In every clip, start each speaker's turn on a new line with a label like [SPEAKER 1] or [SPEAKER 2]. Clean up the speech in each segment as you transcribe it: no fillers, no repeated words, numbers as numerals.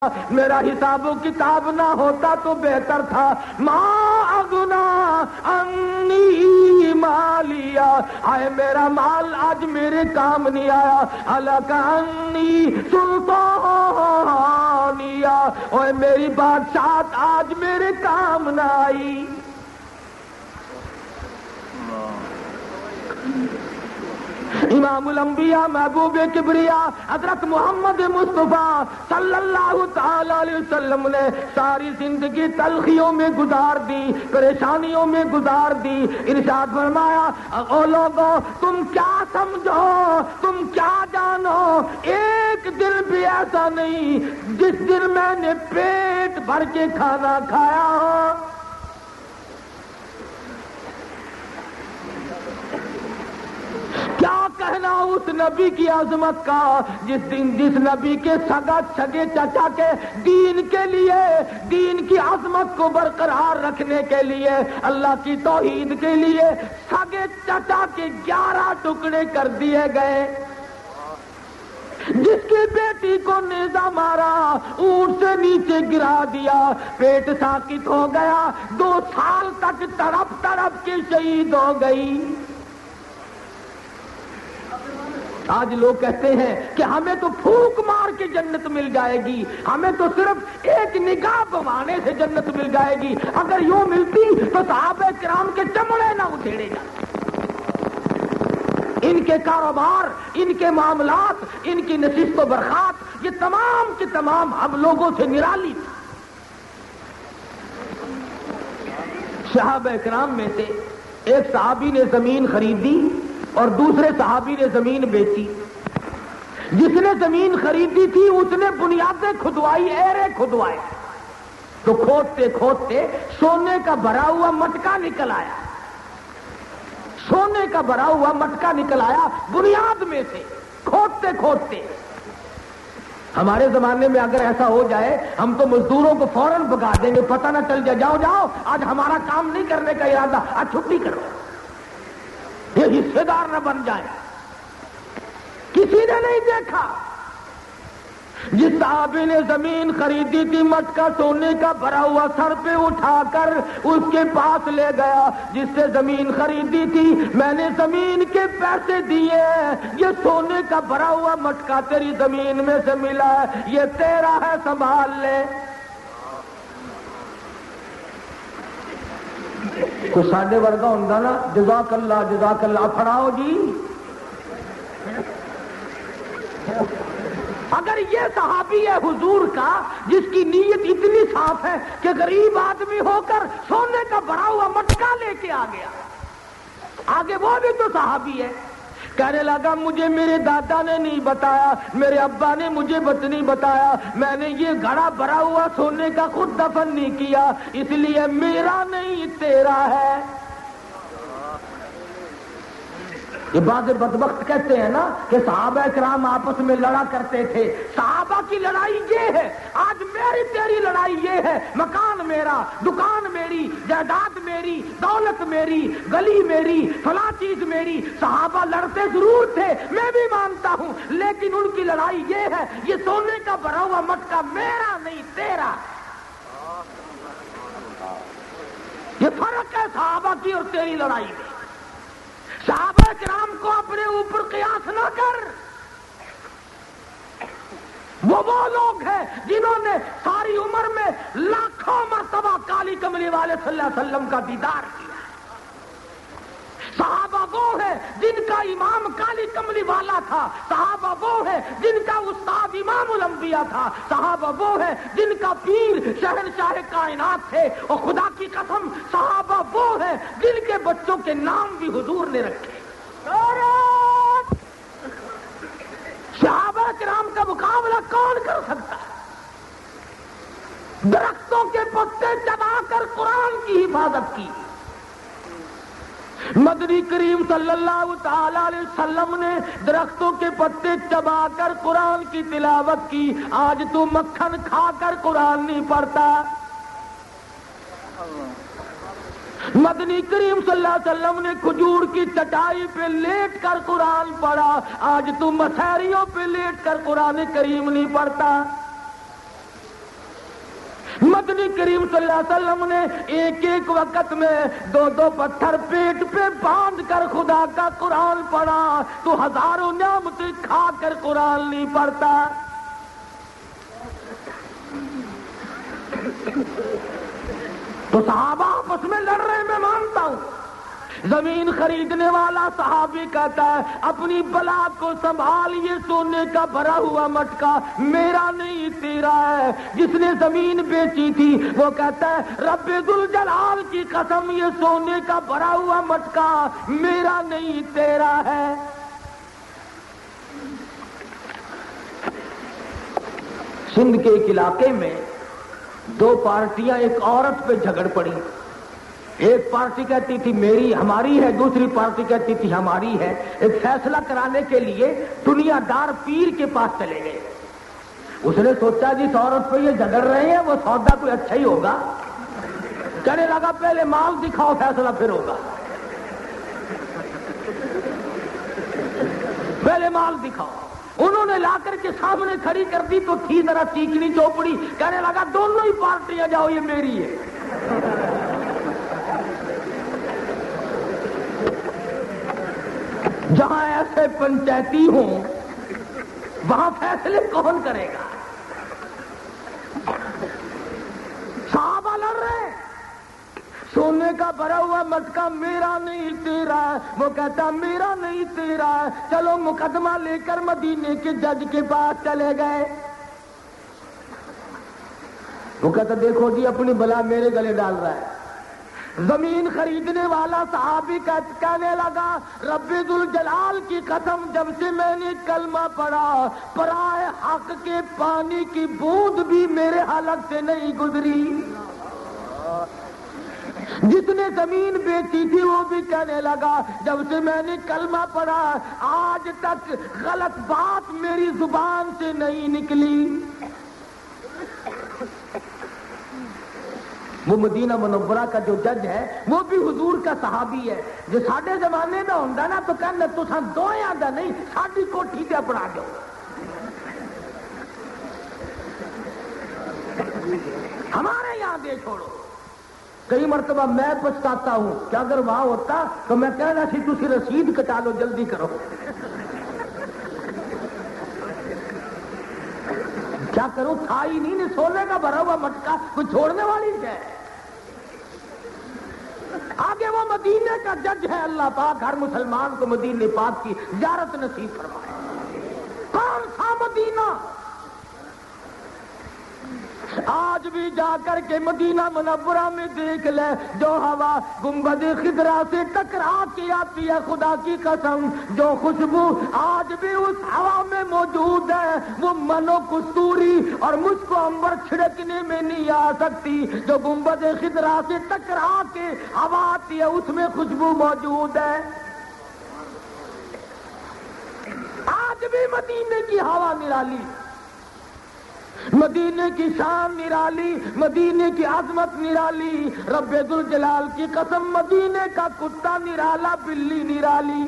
[SPEAKER 1] میرا حساب و کتاب نہ ہوتا تو بہتر تھا. ما اغنا انی مالیا، آئے میرا مال آج میرے کام نہیں آیا. ہلاک انی سلطانیہ، اوے میری بادشاہت آج میرے کام نہ آئی. امام الانبیاء محبوب کبریا حضرت محمد مصطفیٰ صلی اللہ تعالی علیہ وسلم نے ساری زندگی تلخیوں میں گزار دی، پریشانیوں میں گزار دی. ارشاد فرمایا او لوگوں تم کیا سمجھو، تم کیا جانو، ایک دن بھی ایسا نہیں جس دن میں نے پیٹ بھر کے کھانا کھایا ہو. کیا کہنا اس نبی کی عظمت کا جس نبی کے سگے چچا کے دین کے لیے، دین کی عظمت کو برقرار رکھنے کے لیے، اللہ کی توحید کے لیے سگے چچا کے 11 ٹکڑے کر دیے گئے. جس کی بیٹی کو نیزہ مارا، اونٹ سے نیچے گرا دیا، پیٹ ساکت ہو گیا، 2 سال تک تڑپ تڑپ کے شہید ہو گئی. آج لوگ کہتے ہیں کہ ہمیں تو پھونک مار کے جنت مل جائے گی، ہمیں تو صرف ایک نگاہ بوانے سے جنت مل جائے گی. اگر یوں ملتی تو صحابہ کرام کے چمڑے نہ اتھیڑے جاتے. ان کے کاروبار، ان کے معاملات، ان کی نشست و برخاست، یہ تمام کے تمام ہم لوگوں سے نرالی تھا. صحابہ کرام میں سے ایک صحابی نے زمین خریدی اور دوسرے صحابی نے زمین بیچی. جس نے زمین خریدی تھی اس نے بنیادیں کھدوائی، ایرے کھدوائے، تو کھودتے کھودتے سونے کا بھرا ہوا مٹکا نکل آیا. سونے کا بھرا ہوا مٹکا نکل آیا بنیاد میں سے، کھودتے کھودتے. ہمارے زمانے میں اگر ایسا ہو جائے ہم تو مزدوروں کو فوراً بھگا دیں گے، پتہ نہ چل جائے، جاؤ جاؤ آج ہمارا کام نہیں کرنے کا ارادہ، آج چھٹی کرو، یہ حصے دار نہ بن جائے. کسی نے نہیں دیکھا. جس صحابی نے زمین خریدی تھی مٹکا سونے کا بھرا ہوا سر پہ اٹھا کر اس کے پاس لے گیا. جس سے زمین خریدی تھی میں نے زمین کے پیسے دیے، یہ سونے کا بھرا ہوا مٹکا تیری زمین میں سے ملا ہے، یہ تیرا ہے، سنبھال لے. کوئی ساڈے ورگا ہوندا نا جزاک اللہ پڑھاؤ جی. اگر یہ صحابی ہے حضور کا جس کی نیت اتنی صاف ہے کہ غریب آدمی ہو کر سونے کا بھرا ہوا مٹکا لے کے آ گیا، آگے وہ بھی تو صحابی ہے. کہنے لگا مجھے میرے دادا نے نہیں بتایا، میرے ابا نے مجھے نہیں بتایا، میں نے یہ گھڑا بھرا ہوا سونے کا خود دفن نہیں کیا، اس لیے میرا نہیں تیرا ہے. یہ بعض بدبخت کہتے ہیں نا کہ صحابہ کرام آپس میں لڑا کرتے تھے. صحابہ کی لڑائی یہ ہے، آج میری تیری لڑائی یہ ہے، مکان میرا، دکان میری، جائیداد میری، دولت میری، گلی میری، فلاں چیز میری. صحابہ لڑتے ضرور تھے، میں بھی مانتا ہوں، لیکن ان کی لڑائی یہ ہے، یہ سونے کا بھرا ہوا مٹکا میرا نہیں تیرا. یہ فرق ہے صحابہ کی اور تیری لڑائی میں. صحابہ کرام کو اپنے اوپر قیاس نہ کر. وہ لوگ ہیں جنہوں نے ساری عمر میں لاکھوں مرتبہ کالی کملی والے صلی اللہ علیہ وسلم کا دیدار کیا. صحابہ وہ ہے جن کا امام کالی کملی والا تھا. صحابہ وہ ہے جن کا استاد امام الانبیاء تھا. صحابہ وہ ہے جن کا پیر شہنشاہ کائنات تھے. اور خدا کی قسم صحابہ وہ ہے جن کے بچوں کے نام بھی حضور نے رکھے. صحابہ کرام کا مقابلہ کون کر سکتا ہے؟ درختوں کے پتے چبا کر قرآن کی حفاظت کی. مدنی کریم صلی اللہ تعالی علیہ وسلم نے درختوں کے پتے چبا کر قرآن کی تلاوت کی. آج تو مکھن کھا کر قرآن نہیں پڑھتا. مدنی کریم صلی اللہ علیہ وسلم نے کھجور کی چٹائی پہ لیٹ کر قرآن پڑھا. آج تو مسحریوں پہ لیٹ کر قرآن کریم نہیں پڑھتا. مدنی کریم صلی اللہ علیہ وسلم نے ایک ایک وقت میں 2 پتھر پیٹ پہ باندھ کر خدا کا قرآن پڑھا. تو ہزاروں نعمتیں کھا کر قرآن نہیں پڑھتا. تو صحابہ آپس میں لڑ رہے میں مانتا ہوں. زمین خریدنے والا صحابی کہتا ہے اپنی بلا کو سنبھال، یہ سونے کا بھرا ہوا مٹکا میرا نہیں تیرا ہے. جس نے زمین بیچی تھی وہ کہتا ہے رب ذوالجلال کی قسم یہ سونے کا بھرا ہوا مٹکا میرا نہیں تیرا ہے. سندھ کے ایک علاقے میں 2 پارٹیاں ایک عورت پہ جھگڑ پڑی. ایک پارٹی کہتی تھی میری ہماری ہے، دوسری پارٹی کہتی تھی ہماری ہے. ایک فیصلہ کرانے کے لیے دنیا دار پیر کے پاس چلے گئے. اس نے سوچا جس عورت پہ یہ جھگڑ رہے ہیں وہ سودا کوئی اچھا ہی ہوگا. کہنے لگا پہلے مال دکھاؤ فیصلہ پھر ہوگا. پہلے مال دکھاؤ. انہوں نے لا کر کے سامنے کھڑی کر دی تو تھی ذرا چیکنی چوپڑی. کہنے لگا دونوں ہی پارٹیاں جاؤ یہ میری ہے. جہاں ایسے پنچایتی ہوں وہاں فیصلے کون کرے گا؟ صحابہ لڑ رہے. سونے کا بھرا ہوا مٹکا میرا نہیں تیرا ہے. وہ کہتا میرا نہیں تیرا ہے. چلو مقدمہ لے کر مدینے کے جج کے پاس چلے گئے. وہ کہتا دیکھو جی اپنی بلا میرے گلے ڈال رہا ہے. زمین خریدنے والا صحابی کہنے لگا رب ذوالجلال کی قسم جب سے میں نے کلمہ پڑھا پرائے حق کے پانی کی بوند بھی میرے حلق سے نہیں گزری. جس نے زمین بیچی تھی وہ بھی کہنے لگا جب سے میں نے کلمہ پڑھا آج تک غلط بات میری زبان سے نہیں نکلی. وہ مدینہ منورہ کا جو جج ہے وہ بھی حضور کا صحابی ہے. جو ساڈے زمانے میں ہوندا نا تو کہنا تساں دویاں دا نہیں ساڈی کوٹھی تے پڑھا دو. ہمارے یہاں دے چھوڑو. کئی مرتبہ میں پچھتاتا ہوں کہ اگر وہاں ہوتا تو میں کہنا سی تسی رسید کٹا لو جلدی کرو. کیا کروں تھا ہی نہیں سونے کا بھرا ہوا مٹکا کوئی چھوڑنے والی ہے. آگے وہ مدینے کا جج ہے. اللہ پاک ہر مسلمان کو مدینے پاک کی زیارت نصیب فرمائے. کون سا مدینہ؟ آج بھی جا کر کے مدینہ منورہ میں دیکھ لے جو ہوا گنبد خضرا سے ٹکرا کے آتی ہے خدا کی قسم جو خوشبو آج بھی اس ہوا میں موجود ہے وہ منو کستوری اور مجھ کو عنبر چھڑکنے میں نہیں آ سکتی. جو گنبد خضرا سے ٹکرا کے ہوا آتی ہے اس میں خوشبو موجود ہے. آج بھی مدینے کی ہوا نرالی، مدینے کی شان نرالی، مدینے کی عظمت نرالی. رب ذوالجلال کی قسم مدینے کا کتا نرالا، بلی نرالی.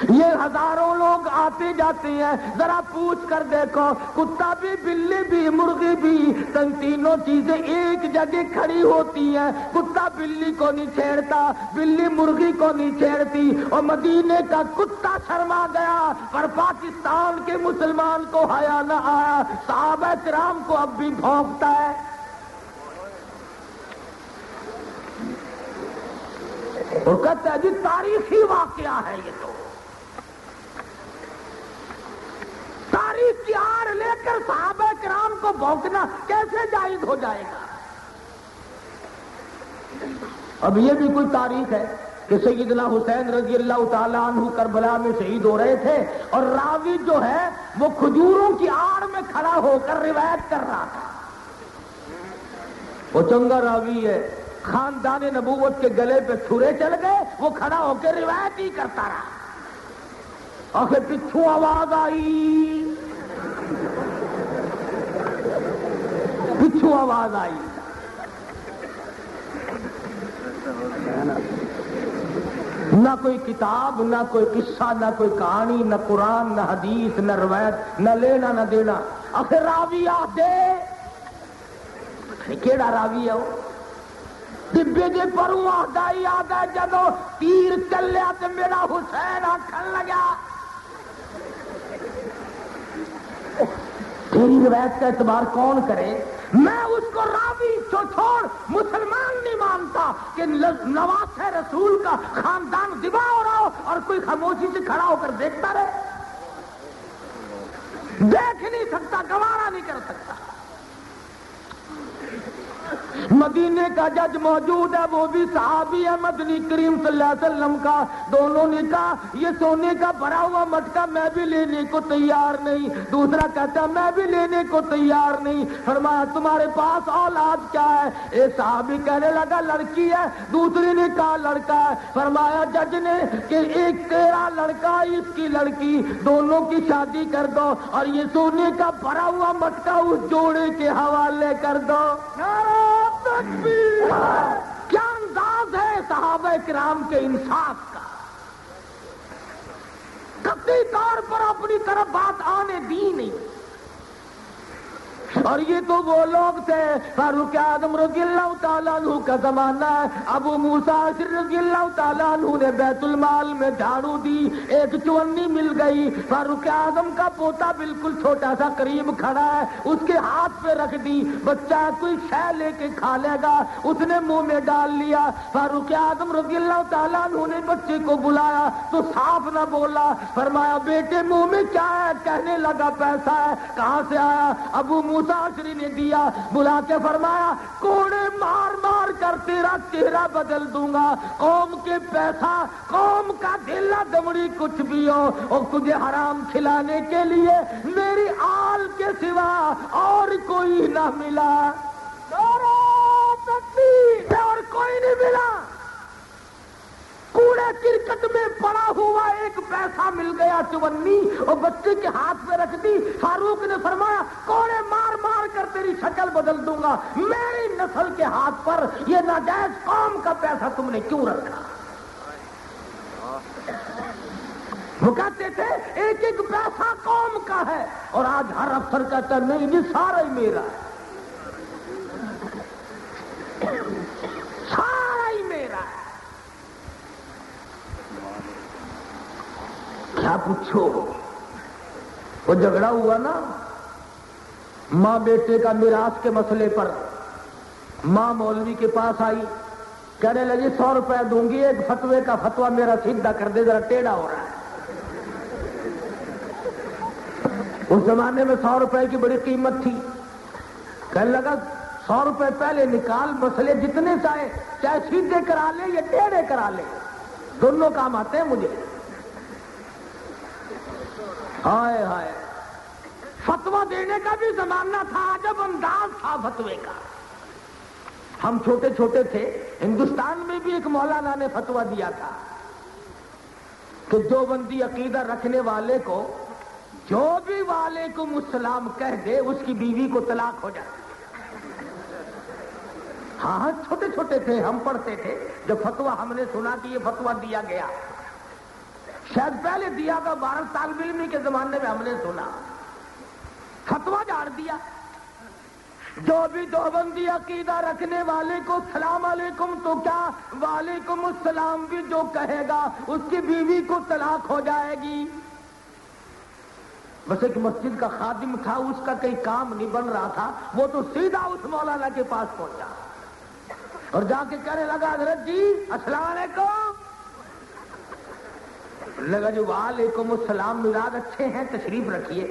[SPEAKER 1] یہ ہزاروں لوگ آتے جاتے ہیں. ذرا پوچھ کر دیکھو کتا بھی بلی بھی مرغی بھی تینوں چیزیں ایک جگہ کھڑی ہوتی ہیں. کتا بلی کو نہیں چھیڑتا، بلی مرغی کو نہیں چھیڑتی. اور مدینے کا کتا شرما گیا پر پاکستان کے مسلمان کو حیا نہ آیا. صحابہ کرام کو اب بھی بھونکتا ہے. اور کہتا ہے جی تاریخی واقعہ ہے یہ تو تاریخ کی آڑ لے کر صحابہ کرام کو بھونکنا کیسے جائز ہو جائے گا؟ اب یہ بھی کوئی تاریخ ہے کہ سیدنا حسین رضی اللہ تعالیٰ عنہ کربلا میں شہید ہو رہے تھے اور راوی جو ہے وہ کھجوروں کی آڑ میں کھڑا ہو کر روایت کر رہا تھا. وہ چنگا راوی ہے، خاندان نبوت کے گلے پہ چھرے چل گئے، وہ کھڑا ہو کے روایت ہی کرتا رہا. آخر پچھو آواز آئی، پچھو آواز آئی. نہ کوئی کتاب، نہ کوئی قصہ، نہ کوئی کہانی، نہ قرآن، نہ حدیث، نہ روایت، نہ لینا نہ دینا. آخر راوی آدھے کیڑا راوی ہے وہ ڈبے دے پروں آدھا ہی آدھا جدو تیر چلیا تو میرا حسین آکھن لگا تیری روایت کا اعتبار کون کرے؟ میں اس کو راوی چھوڑ مسلمان نہیں مانتا کہ نواز رسول کا خاندان ذبح ہو رہا ہو اور کوئی خاموشی سے کھڑا ہو کر دیکھتا رہے، دیکھ نہیں سکتا، گوارا نہیں کر سکتا۔ مدینے کا جج موجود ہے، وہ بھی صحابی ہے مدنی کریم صلی اللہ علیہ وسلم کا، دونوں نے کہا یہ سونے کا بھرا ہوا مٹکا میں بھی لینے کو تیار نہیں، دوسرا کہتا میں بھی لینے کو تیار نہیں۔ فرمایا تمہارے پاس اولاد کیا ہے؟ ایک صحابی کہنے لگا لڑکی ہے، دوسری نے کہا لڑکا ہے۔ فرمایا جج نے کہ ایک تیرا لڑکا اس کی لڑکی، دونوں کی شادی کر دو اور یہ سونے کا بھرا ہوا مٹکا اس جوڑے کے حوالے کر دو۔ کیا انداز ہے صحابہ کرام کے انصاف کا، قطعی طور پر اپنی طرف بات آنے دی نہیں۔ اور یہ تو وہ لوگ تھے، فاروق اعظم رضی اللہ تعالیٰ عنہ کا زمانہ ہے، ابو موسیٰ اشعری رضی اللہ تعالیٰ عنہ نے بیت المال میں جھاڑو دی، ایک چونی مل گئی، فاروق اعظم کا پوتا بالکل چھوٹا سا قریب کھڑا ہے، اس کے ہاتھ پہ رکھ دی، بچہ کوئی شے لے کے کھا لے گا، اس نے منہ میں ڈال لیا۔ فاروق اعظم رضی اللہ تعالیٰ عنہ نے بچے کو بلایا تو صاف نہ بولا، فرمایا بیٹے منہ میں کیا ہے؟ کہنے لگا پیسہ ہے۔ کہاں سے آیا؟ ابو موسیٰ اشعری نے دیا۔ بلا کے فرمایا کوڑے مار مار کر تیرا چہرہ بدل دوں گا، قوم کے پیسہ، قوم کا دھیلا دمڑی کچھ بھی ہو، اور تجھے حرام کھلانے کے لیے میری آل کے سوا اور کوئی نہ ملا، اور کوئی نہیں ملا۔ کوڑے کرکٹ میں پڑا ہوا ایک پیسہ مل گیا، چونی، اور بچے کے ہاتھ میں رکھ دی۔ فاروق نے فرمایا کوڑے مار مار کر تیری شکل بدل دوں گا، میری نسل کے ہاتھ پر یہ ناجائز قوم کا پیسہ تم نے کیوں رکھا؟ وہ کہتے تھے ایک ایک پیسہ قوم کا ہے، اور آج ہر افسر کہتا ہے نہیں یہ سارا ہی میرا ہے، سارا ہی میرا ہے۔ کیا پوچھو، وہ جھگڑا ہوا نا ماں بیٹے کا میراث کے مسئلے پر، ماں مولوی کے پاس آئی، کہنے لگی 100 روپے دوں گی، ایک فتوے کا فتوا میرا سیدھا کر دے، ذرا ٹیڑھا ہو رہا ہے۔ اس زمانے میں 100 روپے کی بڑی قیمت تھی، کہنے لگا 100 روپے پہلے نکال، مسئلے جتنے چاہے سیدھے کرا لے یا ٹیڑھے کرا لے، دونوں کام آتے ہیں مجھے۔ ہائے ہائے، فتوا دینے کا بھی زمانہ تھا، عجب انداز تھا فتوے کا۔ ہم چھوٹے چھوٹے تھے، ہندوستان میں بھی ایک مولانا نے فتوا دیا تھا کہ دیوبندی عقیدہ رکھنے والے کو جو بھی وعلیکم السلام کہہ دے اس کی بیوی کو طلاق ہو جائے۔ ہاں چھوٹے چھوٹے تھے، ہم پڑھتے تھے جب فتوا ہم نے سنا کہ یہ فتوا دیا گیا، شاید پہلے دیا تھا 12 طالب علمی کے زمانے میں، ہم نے سنا فتوا جھاڑ دیا، جو بھی دیوبندی عقیدہ رکھنے والے کو السلام علیکم تو کیا وعلیکم السلام بھی جو کہے گا اس کی بیوی کو طلاق ہو جائے گی۔ بس ایک مسجد کا خادم تھا، اس کا کئی کام نہیں بن رہا تھا، وہ تو سیدھا اس مولانا کے پاس پہنچا اور جا کے کہنے لگا حضرت جی السلام علیکم۔ لگا جو وعلیکم السلام، مراد اچھے ہیں، تشریف رکھیے۔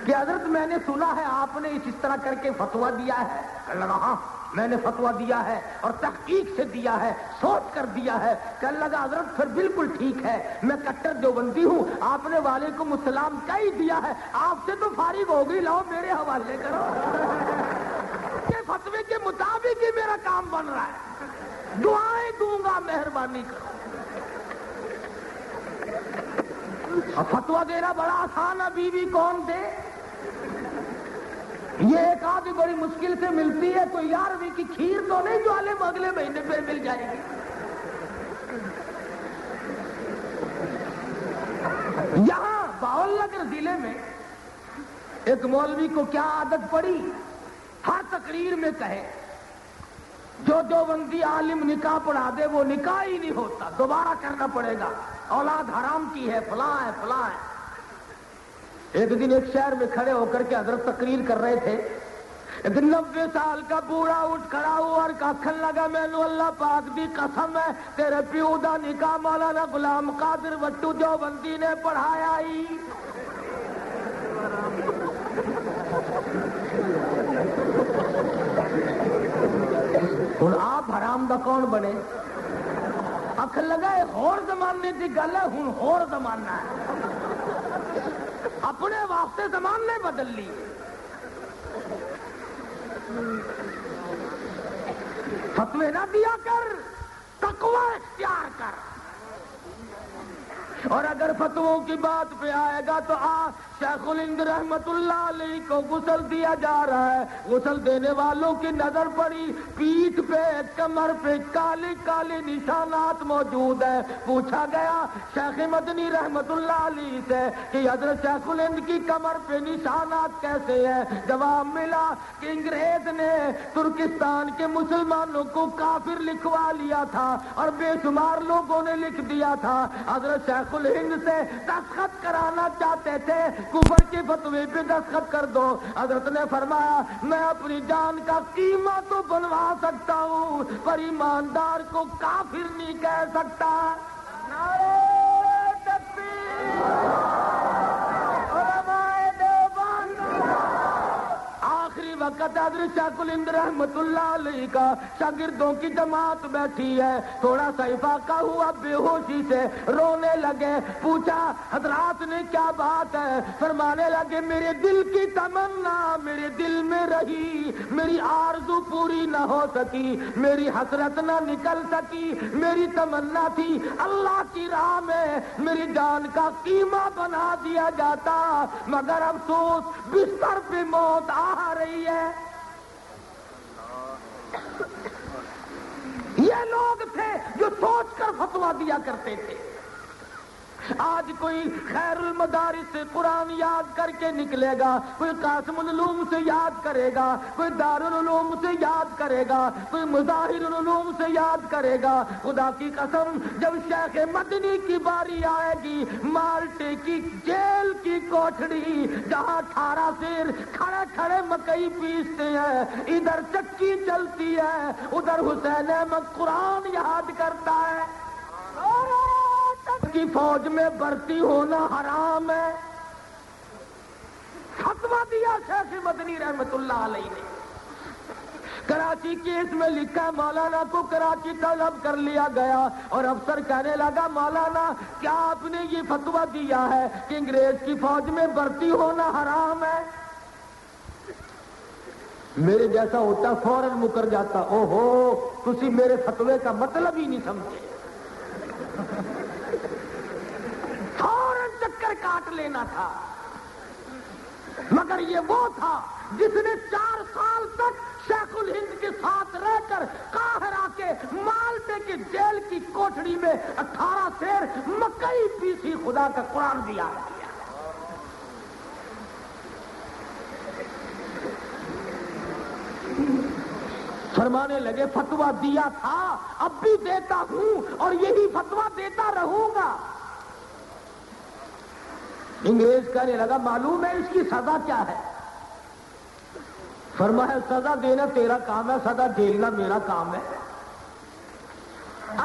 [SPEAKER 1] کہ حضرت میں نے سنا ہے آپ نے اس طرح کر کے فتوا دیا ہے۔ لگا ہاں میں نے فتوا دیا ہے اور تحقیق سے دیا ہے، سوچ کر دیا ہے۔ کہنے لگا حضرت پھر بالکل ٹھیک ہے، میں کٹر دیوبندی ہوں، آپ نے وعلیکم السلام کیا ہی دیا ہے، آپ سے تو فارغ ہو گئی، لاؤ میرے حوالے کرو۔ کہ فتوے کے مطابق ہی میرا کام بن رہا ہے، دعائیں دوں گا، مہربانی کرو۔ فتوا دینا بڑا آسان ہے، بیوی کون دے؟ یہ ایک آدھی بڑی مشکل سے ملتی ہے، تو 11ویں کی کھیر تو نہیں جو اگلے مہینے پہ مل جائے گی۔ یہاں باول نگر ضلع میں ایک مولوی کو کیا عادت پڑی، ہر تقریر میں کہے جو دیوبندی عالم نکاح پڑھا دے وہ نکاح ہی نہیں ہوتا، دوبارہ کرنا پڑے گا، اولاد حرام کی ہے، فلاں ہے فلاں ہے۔ ایک دن ایک شہر میں کھڑے ہو کر کے حضرت تقریر کر رہے تھے، ایک 90 سال کا بوڑھا اٹھ کھڑا ہوا اور کہنے لگا میں نو اللہ پاک دی قسم ہے تیرے پیو دا نکاح مولانا غلام قادر وٹو دیوبندی نے پڑھایا ہی۔ ہوں آپ حرام دا کون بنے؟ اکھ لگا ہور زمانے کی گل ہے، ہوں ہور زمانہ ہے، اپنے واسطے زمانے بدل لی۔ فتوے نہ دیا کر، تقوی اختیار کر، اور اگر فتووں کی بات پہ آئے گا تو شیخ الہند رحمت اللہ علیہ کو غسل دیا جا رہا ہے، غسل دینے والوں کی نظر پڑی، پیٹھ پہ کمر پہ کالے کالے نشانات موجود ہیں۔ پوچھا گیا شیخ مدنی رحمت اللہ علیہ سے کہ حضرت شیخ الہند کی کمر پہ نشانات کیسے ہیں؟ جواب ملا کہ انگریز نے ترکستان کے مسلمانوں کو کافر لکھوا لیا تھا اور بے شمار لوگوں نے لکھ دیا تھا، حضرت شیخ الہند سے دستخط کرانا چاہتے تھے، کفر کے فتوے پہ دستخط کر دو۔ حضرت نے فرمایا میں اپنی جان کا قیمہ تو بنوا سکتا ہوں پر ایماندار کو کافر نہیں کہہ سکتا۔ نعرہ تکبیر، علماء دیوبند۔ آخری وقت حضرت شیخ الہند رحمت اللہ علیہ کا شاگردوں کی جماعت بیٹھی ہے، تھوڑا سا افاقہ ہوا، بے ہوشی سے رونے لگے۔ پوچھا حضرات نے کیا بات ہے؟ فرمانے لگے میرے دل کی تمنا میرے دل میں رہی، میری آرزو پوری نہ ہو سکی، میری حسرت نہ نکل سکی، میری تمنا تھی اللہ کی راہ میں میری جان کا قیمہ بنا دیا جاتا، مگر افسوس بستر پہ موت آ رہی ہے۔ یہ لوگ تھے جو سوچ کر فتویٰ دیا کرتے تھے۔ آج کوئی خیر المدارس سے قرآن یاد کر کے نکلے گا، کوئی قاسم العلوم سے یاد کرے گا، کوئی دارالعلوم سے یاد کرے گا، کوئی مظاہر العلوم سے یاد کرے گا۔ خدا کی قسم جب شیخ مدنی کی باری آئے گی، مالٹے کی جیل کی کوٹھڑی جہاں 18 شیر کھڑے کھڑے مکئی پیستے ہیں، ادھر چکی چلتی ہے، ادھر حسین احمد قرآن یاد کرتا ہے، کی فوج میں بھرتی ہونا حرام ہے۔ فتویٰ دیا شیخ مدنی رحمت اللہ علیہ نے۔ کراچی کیس میں لکھا مولانا کو کراچی طلب کر لیا گیا اور افسر کہنے لگا مولانا کیا آپ نے یہ فتویٰ دیا ہے کہ انگریز کی فوج میں بھرتی ہونا حرام ہے؟ میرے جیسا ہوتا فوراً مکر جاتا، او ہو تسی میرے فتوے کا مطلب ہی نہیں سمجھے، فوراً چکر کاٹ لینا تھا۔ مگر یہ وہ تھا جس نے 4 سال تک شیخ الہند کے ساتھ رہ کر قاہرہ کے مالٹے کی جیل کی کوٹھڑی میں 18 شیر مکئی پیسی، خدا کا قرآن دیا ہے۔ فرمانے لگے فتویٰ دیا تھا، اب بھی دیتا ہوں اور یہی فتویٰ دیتا رہوں گا۔ انگریز کہنے لگا معلوم ہے اس کی سزا کیا ہے؟ فرمایا سزا دینا تیرا کام ہے، سزا جھیلنا میرا کام ہے۔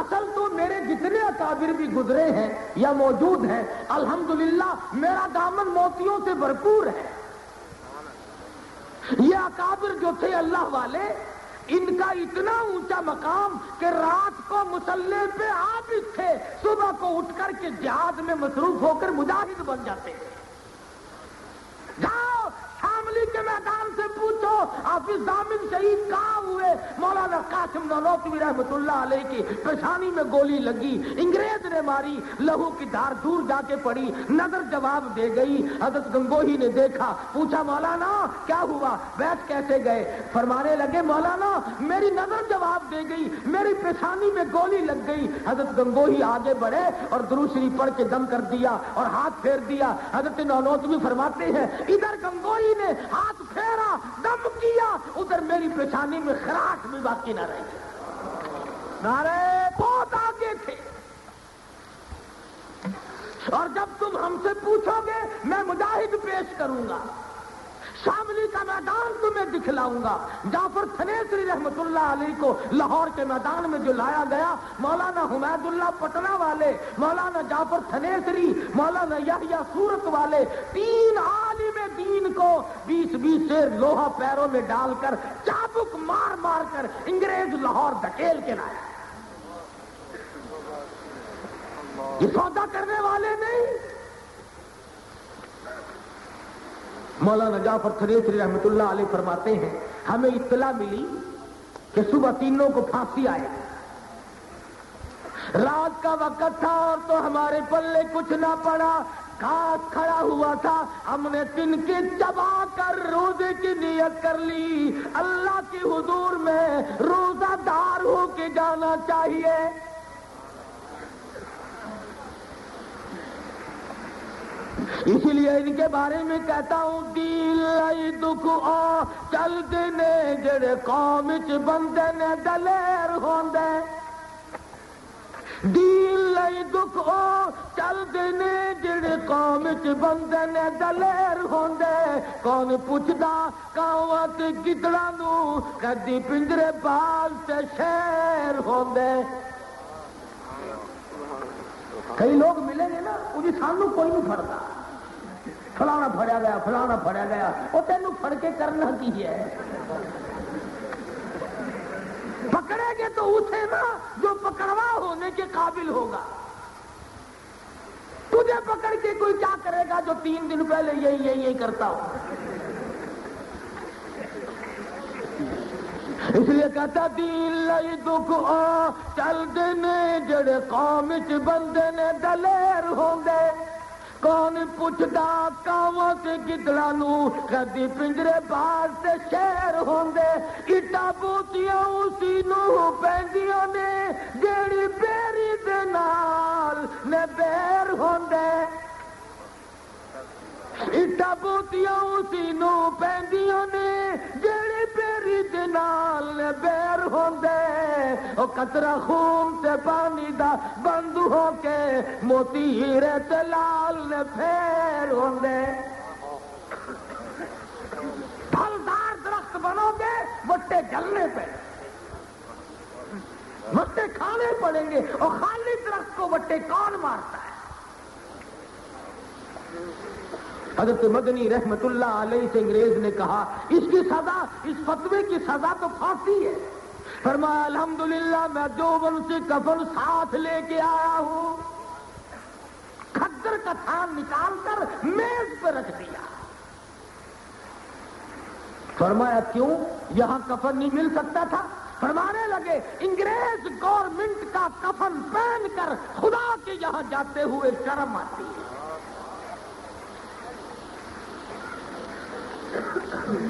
[SPEAKER 1] اصل تو میرے جتنے اکابر بھی گزرے ہیں یا موجود ہیں الحمدللہ میرا دامن موتیوں سے بھرپور ہے۔ یہ اکابر جو تھے اللہ والے، ان کا اتنا اونچا مقام کہ رات کو مصلے پہ عابد تھے، صبح کو اٹھ کر کے جہاد میں مصروف ہو کر مجاہد بن جاتے تھے۔ جاؤ شاملی کے میدان سے پوچھو حافظ ضامن شہید کہاں ہوئے؟ مولانا قاسم نانوتوی رحمۃ اللہ علیہ کی پیشانی میں گولی لگی، انگریز نے ماری، لہو کی دھار دور جا کے پڑی، نظر جواب دے گئی۔ حضرت گنگوہی نے دیکھا، پوچھا مولانا کیا ہوا، بیٹھ کیسے گئے؟ فرمانے لگے مولانا میری نظر جواب دے گئی، میری پیشانی میں گولی لگ گئی۔ حضرت گنگوہی آگے بڑھے اور درود شریف پڑھ کے دم کر دیا اور ہاتھ پھیر دیا۔ حضرت نانوتوی فرماتے ہیں ادھر گنگوہی نے ہاتھ پھیرا، دم کیا، ادھر میری پیشانی میں خراش بھی باقی نہ رہی۔ نعرے بہت آگے تھے۔ اور جب تم ہم سے پوچھو گے میں مجاہد پیش کروں گا، شاملی کا میدان تمہیں دکھلاؤں گا۔ جعفر تھنیسری رحمت اللہ علیہ کو لاہور کے میدان میں جو لایا گیا، مولانا حمید اللہ پٹنہ والے، مولانا جعفر تھنیسری، مولانا یحییٰ صورت والے، 3 عالم دین کو 20 سے لوہا پیروں میں ڈال کر چابک مار مار کر انگریز لاہور دھکیل کے لایا۔ یہ سودا کرنے والے نہیں۔ مولانا جعفر تھنیسری رحمت اللہ علیہ فرماتے ہیں ہمیں اطلاع ملی کہ صبح تینوں کو پھانسی آئے، رات کا وقت تھا اور تو ہمارے پلے کچھ نہ پڑا، گھاس کھڑا ہوا تھا، ہم نے تن کے چبا کر روزے کی نیت کر لی، اللہ کے حضور میں روزہ دار ہو کے جانا چاہیے۔ اسی لیے ان کے بارے میں کہتا ہوں دل لائی دکھ آ چل دینے جڑے قوم چ بندے نے دلیر ہوندے، دل لائی دکھ آ چل دینے جڑے قوم چ بندے نے دلیر ہوندے، کون پوچھدا کاواں تے گدڑاں نوں کدی پنجرے بال تے شیر ہوندے۔ کئی لوگ ملیں گے نا وہ سانو کوئی نہیں پڑتا، فلانا پھڑیا گیا فلانا پھڑیا گیا، وہ تینوں پھڑ کے کرنا کی ہے؟ پکڑے گے تو اسے نا جو پکڑوا ہونے کے قابل ہوگا، تجھے پکڑ کے کوئی کیا کرے گا جو 3 دن پہلے یہی کرتا ہو۔ اس لیے کہتا دین لائی دکھ آ چل دینے جڑے قوم چ بندے نے دلیر ہوندے، کون پوچھدا کاواں تے گدڑاں نوں کدی پنجرے باز تے شیر ہوندے، اٹا بوتیاں اسی نوں پیندیاں نے جیڑی بیری دے نال نے بیر ہوندے، اٹا بوتیاں اسی نوں پیندیاں نے جیڑی بیری دے نال نے بیر ہوندے، او قطرہ خون تے پانی دا بند ہو کے موتی ہیرے تے لال نے پھیر ہوندے۔ پھلدار درخت بنو گے وٹے جلنے پہ، وٹے کھانے پڑیں گے، اور خالی درخت کو وٹے کون مارتا ہے؟ حضرت مدنی رحمت اللہ علیہ سے انگریز نے کہا اس کی سزا، اس فتوے کی سزا تو پھانسی ہے۔ فرمایا الحمدللہ میں دیوبند سے کفن ساتھ لے کے آیا ہوں، کھدر کا تھان نکال کر میز پہ رکھ دیا۔ فرمایا کیوں، یہاں کفن نہیں مل سکتا تھا؟ فرمانے لگے انگریز گورنمنٹ کا کفن پہن کر خدا کے یہاں جاتے ہوئے شرم آتی ہے۔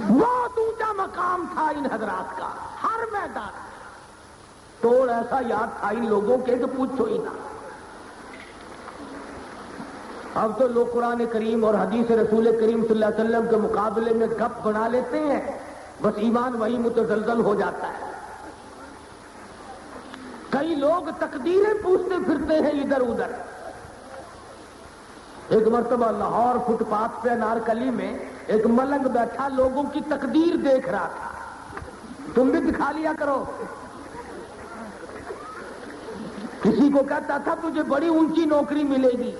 [SPEAKER 1] بہت اونچا مقام تھا ان حضرات کا، ہر میدان توڑ ایسا یاد تھا ان لوگوں کے کہ پوچھو ہی نہ۔ اب تو لوگ قرآن کریم اور حدیث رسول کریم صلی اللہ علیہ وسلم کے مقابلے میں گپ بنا لیتے ہیں، بس ایمان وہی متزلزل ہو جاتا ہے۔ کئی لوگ تقدیریں پوچھتے پھرتے ہیں ادھر ادھر۔ ایک مرتبہ لاہور فٹ پاتھ پہ انارکلی میں ایک ملنگ بیٹھا لوگوں کی تقدیر دیکھ رہا تھا، تم بھی دکھا لیا کرو۔ کسی کو کہتا تھا تجھے بڑی اونچی نوکری ملے گی،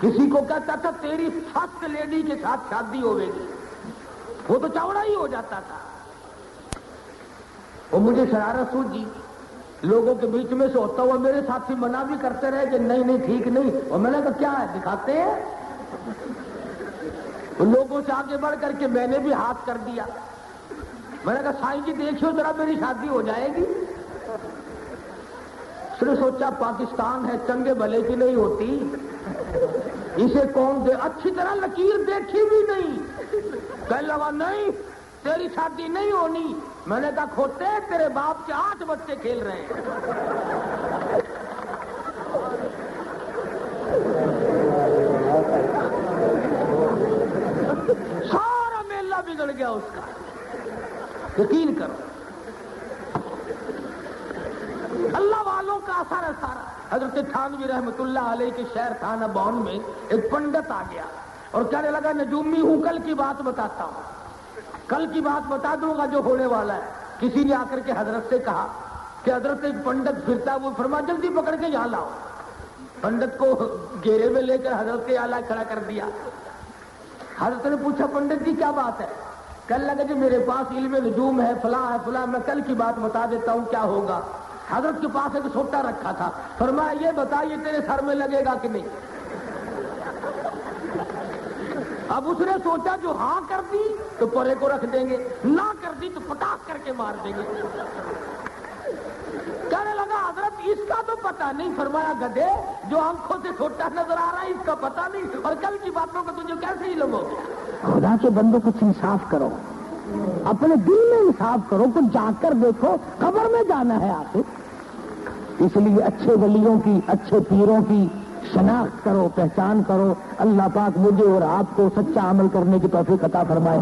[SPEAKER 1] کسی کو کہتا تھا تیری فرسٹ لیڈی کے ساتھ شادی ہوے گی، وہ تو چوڑا ہی ہو جاتا تھا۔ وہ مجھے شرارت سوچی، لوگوں کے بیچ میں سے ہوتا ہوا میرے ساتھی منع بھی کرتے رہے کہ نہیں نہیں ٹھیک نہیں، اور میں نے کہا کیا ہے دکھاتے ہیں؟ لوگوں سے آگے بڑھ کر کے میں نے بھی ہاتھ کر دیا۔ میں نے کہا سائیں جی دیکھیو ذرا میری شادی ہو جائے گی. اس نے سوچا پاکستان ہے چنگے بھلے کی نہیں ہوتی, اسے کون دے, اچھی طرح لکیر دیکھی بھی نہیں. کہنے لگا نہیں تیری شادی نہیں ہونی. میں نے کہا کھوتے تیرے باپ کے 8 بچے کھیل رہے ہیں. سارا میلہ بگڑ گیا اس کا. یقین کرو اللہ والوں کا اثر ہے سارا. حضرت تھانوی رحمت اللہ علیہ کے شہر تھانہ بون میں ایک پنڈت آ گیا اور کہنے لگا نجومی ہوں, کل کی بات بتاتا ہوں, کل کی بات بتا دوں گا جو ہونے والا ہے. کسی نے آ کر کے حضرت سے کہا کہ حضرت ایک پنڈت پھرتا, وہ فرما جلدی پکڑ کے یہاں لاؤ. پنڈت کو گھیرے میں لے کر حضرت کے یہاں کھڑا کر دیا. حضرت نے پوچھا پنڈت جی کیا بات ہے؟ کہنے لگا جی میرے پاس علم نجوم ہے, فلاں ہے فلاں, میں کل کی بات بتا دیتا ہوں کیا ہوگا. حضرت کے پاس ایک سوٹا رکھا تھا, فرمایا یہ بتا یہ تیرے سر میں لگے گا کہ نہیں. اب اس نے سوچا جو ہاں کر دی تو پرے کو رکھ دیں گے, نہ کر دی تو پٹاخ کر کے مار دیں گے. کہنے لگا حضرت اس کا تو پتہ نہیں. فرمایا گدھے جو آنکھوں سے چھوٹا نظر آ رہا ہے اس کا پتہ نہیں, اور کل کی باتوں کو تجھے کیسے علم ہو گیا.
[SPEAKER 2] خدا کے بندوں کچھ انصاف کرو, اپنے دل میں انصاف کرو, کچھ جا کر دیکھو قبر میں جانا ہے آخر. اس لیے اچھے ولیوں کی, اچھے پیروں کی شناخت کرو, پہچان کرو. اللہ پاک مجھے اور آپ کو سچا عمل کرنے کی توفیق عطا فرمائے.